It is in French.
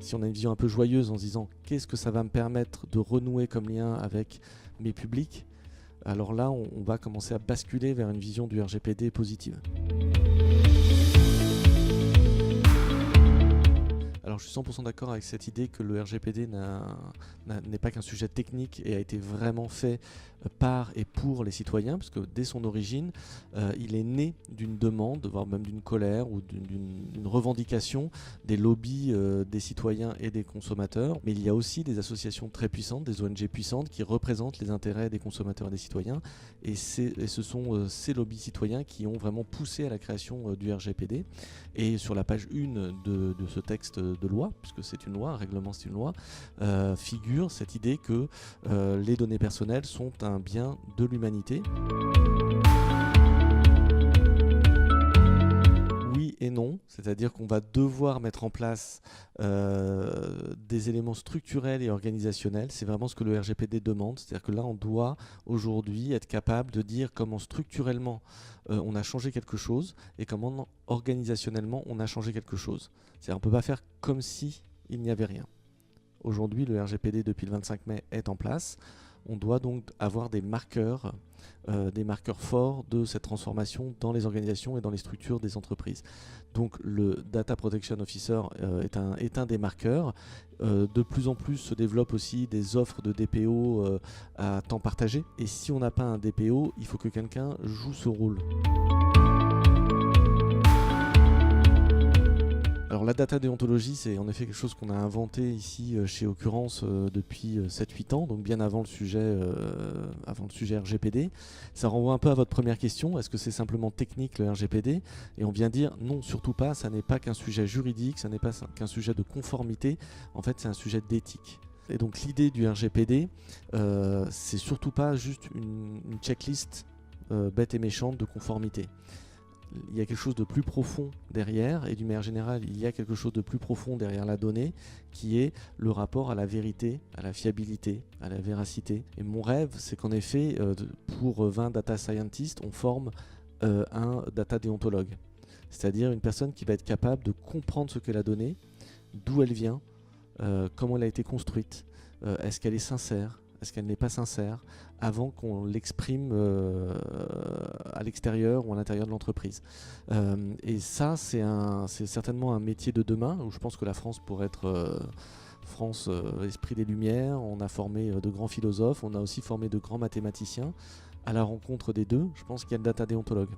si on a une vision un peu joyeuse en se disant qu'est-ce que ça va me permettre de renouer comme lien avec mes publics, alors là on va commencer à basculer vers une vision du RGPD positive. Alors je suis 100% d'accord avec cette idée que le RGPD n'est pas qu'un sujet technique et a été vraiment fait par et pour les citoyens, parce que dès son origine, il est né d'une demande, voire même d'une colère ou d'une revendication des lobbies des citoyens et des consommateurs. Mais il y a aussi des associations très puissantes, des ONG puissantes qui représentent les intérêts des consommateurs et des citoyens. Et ce sont ces lobbies citoyens qui ont vraiment poussé à la création du RGPD. Et sur la page 1 de ce texte de loi, puisque c'est une loi, un règlement c'est une loi, figure cette idée que les données personnelles sont un bien de l'humanité. Oui et non, c'est-à-dire qu'on va devoir mettre en place des éléments structurels et organisationnels. C'est vraiment ce que le RGPD demande, c'est-à-dire que là on doit aujourd'hui être capable de dire comment structurellement on a changé quelque chose et comment organisationnellement on a changé quelque chose. C'est-à-dire on ne peut pas faire comme si il n'y avait rien. Aujourd'hui, le RGPD depuis le 25 mai est en place. On doit donc avoir des marqueurs forts de cette transformation dans les organisations et dans les structures des entreprises. Donc le Data Protection Officer est un des marqueurs. De plus en plus se développent aussi des offres de DPO à temps partagé. Et si on n'a pas un DPO, il faut que quelqu'un joue ce rôle. Alors la data déontologie, c'est en effet quelque chose qu'on a inventé ici chez Occurrence depuis 7-8 ans, donc bien avant le sujet RGPD. Ça renvoie un peu à votre première question, est-ce que c'est simplement technique le RGPD? Et on vient dire non, surtout pas, ça n'est pas qu'un sujet juridique, ça n'est pas qu'un sujet de conformité, en fait c'est un sujet d'éthique. Et donc l'idée du RGPD, c'est surtout pas juste une checklist bête et méchante de conformité. Il y a quelque chose de plus profond derrière, et d'une manière générale, il y a quelque chose de plus profond derrière la donnée, qui est le rapport à la vérité, à la fiabilité, à la véracité. Et mon rêve, c'est qu'en effet, pour 20 data scientists, on forme un data déontologue. C'est-à-dire une personne qui va être capable de comprendre ce qu'est la donnée, d'où elle vient, comment elle a été construite, est-ce qu'elle est sincère, est-ce qu'elle n'est pas sincère, avant qu'on l'exprime à l'extérieur ou à l'intérieur de l'entreprise. Et ça, c'est certainement un métier de demain, où je pense que la France pourrait être France esprit des Lumières. On a formé de grands philosophes, on a aussi formé de grands mathématiciens. À la rencontre des deux, je pense qu'il y a le data déontologue.